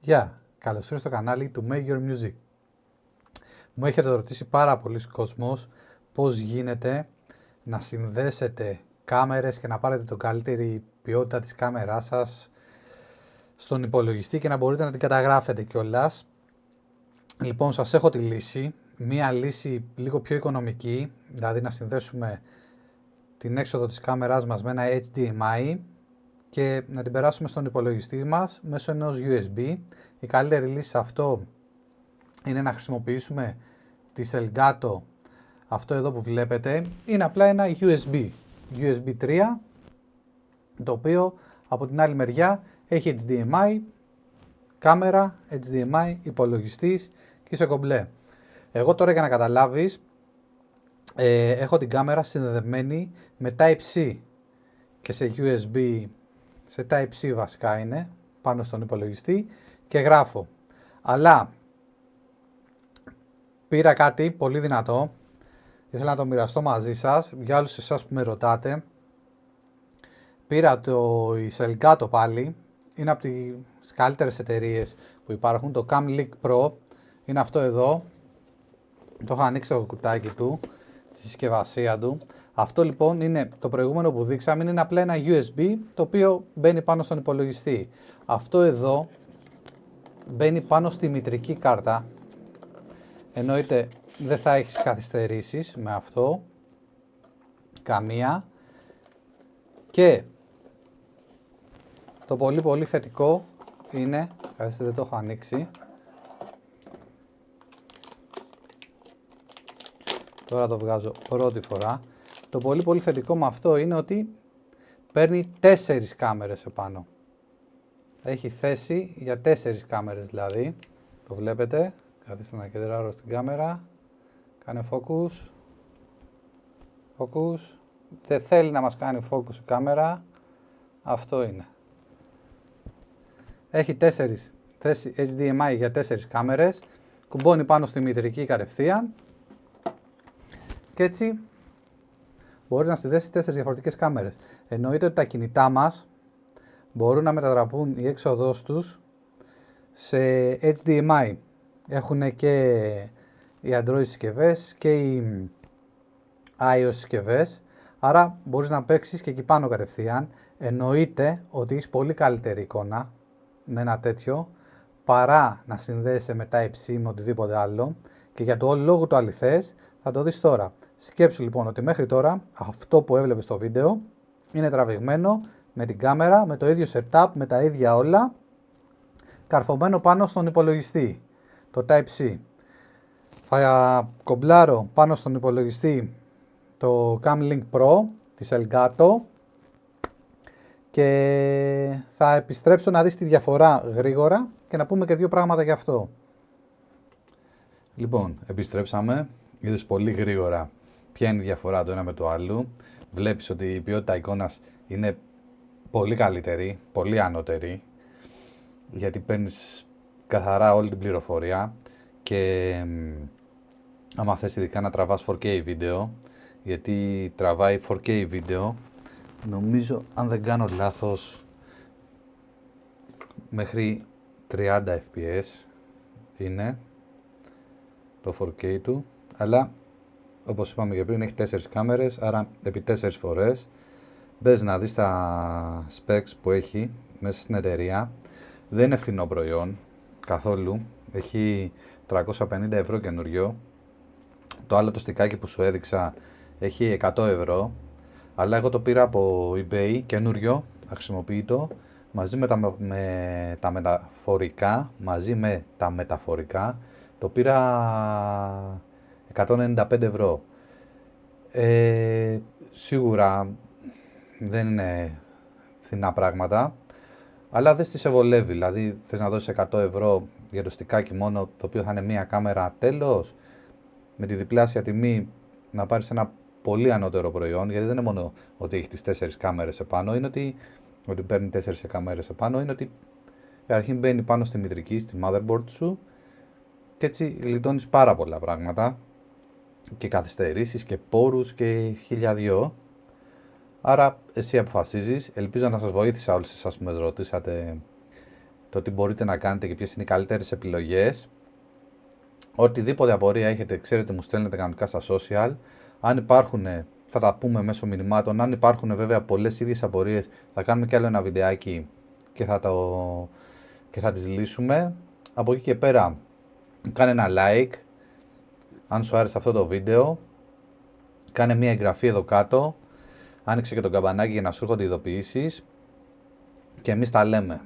Γεια, καλώς ήρθατε στο κανάλι του Make Your Music. Μου έχετε ρωτήσει πάρα πολλοί κόσμος πώς γίνεται να συνδέσετε κάμερες και να πάρετε την καλύτερη ποιότητα της κάμεράς σας στον υπολογιστή και να μπορείτε να την καταγράφετε κιόλας. Λοιπόν, σας έχω τη λύση, μία λύση λίγο πιο οικονομική, δηλαδή να συνδέσουμε την έξοδο της κάμεράς μας με ένα HDMI και να την περάσουμε στον υπολογιστή μας μέσω ενός USB. Η καλύτερη λύση σε αυτό είναι να χρησιμοποιήσουμε τη Elgato, αυτό εδώ που βλέπετε. Είναι απλά ένα USB 3, το οποίο από την άλλη μεριά έχει HDMI, κάμερα, HDMI, υπολογιστής και είσαι κομπλέ. Εγώ τώρα, για να καταλάβεις, έχω την κάμερα συνδεδεμένη με Type-C και σε USB, σε Type-C βασικά είναι, πάνω στον υπολογιστή και γράφω. Αλλά πήρα κάτι πολύ δυνατό, ήθελα να το μοιραστώ μαζί σας, για όλους εσάς που με ρωτάτε. Πήρα το Elgato πάλι, είναι από τις καλύτερες εταιρείες που υπάρχουν, το Camlink Pro, είναι αυτό εδώ. Το έχω ανοίξει το κουτάκι του, τη συσκευασία του. Αυτό λοιπόν είναι το προηγούμενο που δείξαμε, είναι απλά ένα USB το οποίο μπαίνει πάνω στον υπολογιστή. Αυτό εδώ μπαίνει πάνω στη μητρική κάρτα. Εννοείται δεν θα έχεις καθυστερήσεις με αυτό, καμία. Και το πολύ θετικό είναι, καθίστε, δεν το έχω ανοίξει, τώρα το βγάζω πρώτη φορά. Το πολύ θετικό με αυτό είναι ότι παίρνει 4 κάμερες επάνω. Έχει θέση για 4 κάμερες δηλαδή. Το βλέπετε. Καθίστε να κεντράρω στην κάμερα. Κάνε focus. Focus. Δεν θέλει να μας κάνει focus η κάμερα. Αυτό είναι. Έχει 4 θέση HDMI για 4 κάμερες. Κουμπώνει πάνω στη μητρική κατευθείαν. Και έτσι μπορείς να συνδέσεις 4 διαφορετικές κάμερες. Εννοείται ότι τα κινητά μας μπορούν να μετατραπούν η έξοδος τους σε HDMI. Έχουν και οι Android συσκευές και οι iOS συσκευές. Άρα μπορείς να παίξεις και εκεί πάνω κατευθείαν. Εννοείται ότι έχεις πολύ καλύτερη εικόνα με ένα τέτοιο παρά να συνδέεσαι με Type-C με οτιδήποτε άλλο. Και για το λόγο του αληθές θα το δεις τώρα. Σκέψου λοιπόν ότι μέχρι τώρα αυτό που έβλεπες στο βίντεο είναι τραβηγμένο με την κάμερα, με το ίδιο setup, με τα ίδια όλα, καρφωμένο πάνω στον υπολογιστή, το Type-C. Θα κομπλάρω πάνω στον υπολογιστή το Camlink Pro της Elgato και θα επιστρέψω να δεις τη διαφορά γρήγορα και να πούμε και δύο πράγματα γι' αυτό. Λοιπόν, επιστρέψαμε, είδες πολύ γρήγορα ποια είναι η διαφορά το ένα με το άλλο. Βλέπεις ότι η ποιότητα εικόνας είναι πολύ καλύτερη, πολύ ανώτερη, γιατί παίρνεις καθαρά όλη την πληροφορία και άμα θες ειδικά να τραβάς 4K βίντεο, γιατί τραβάει 4K βίντεο, νομίζω αν δεν κάνω λάθος μέχρι 30 fps είναι το 4K του, αλλά όπως είπαμε και πριν έχει 4 κάμερες, άρα επί 4 φορές. Μπες να δεις τα specs που έχει μέσα στην εταιρεία. Δεν είναι φθηνό προϊόν καθόλου, έχει 350 ευρώ καινούριο. Το άλλο το στικάκι που σου έδειξα έχει 100 ευρώ, αλλά εγώ το πήρα από eBay καινούριο, αχρησιμοποιητό, μαζί με τα μεταφορικά, το πήρα 195 ευρώ. Σίγουρα δεν είναι φθηνά πράγματα, αλλά δεν σε βολεύει. Δηλαδή θες να δώσεις 100 ευρώ για το στικάκι μόνο, το οποίο θα είναι μία κάμερα, τέλος, με τη διπλάσια τιμή να πάρεις ένα πολύ ανώτερο προϊόν, γιατί δεν είναι μόνο ότι έχει τις 4 κάμερες επάνω, είναι ότι παίρνει 4 κάμερες επάνω, είναι ότι καταρχήν μπαίνει πάνω στη μητρική, στη motherboard σου, και έτσι γλιτώνεις πάρα πολλά πράγματα και καθυστερήσεις και πόρους και χίλια δυο. Άρα εσύ αποφασίζεις. Ελπίζω να σας βοήθησα όλους εσάς που με ρωτήσατε το τι μπορείτε να κάνετε και ποιες είναι οι καλύτερες επιλογές. Οτιδήποτε απορία έχετε, ξέρετε, μου στέλνετε κανονικά στα social. Αν υπάρχουν, θα τα πούμε μέσω μηνυμάτων. Αν υπάρχουν βέβαια πολλές ίδιες απορίες, θα κάνουμε κι άλλο ένα βιντεάκι και θα τις λύσουμε. Από εκεί και πέρα, κάνε ένα like αν σου άρεσε αυτό το βίντεο. Κάνε μια εγγραφή εδώ κάτω. Άνοιξε και το καμπανάκι για να σου έρχονται ειδοποιήσεις. Και εμείς τα λέμε.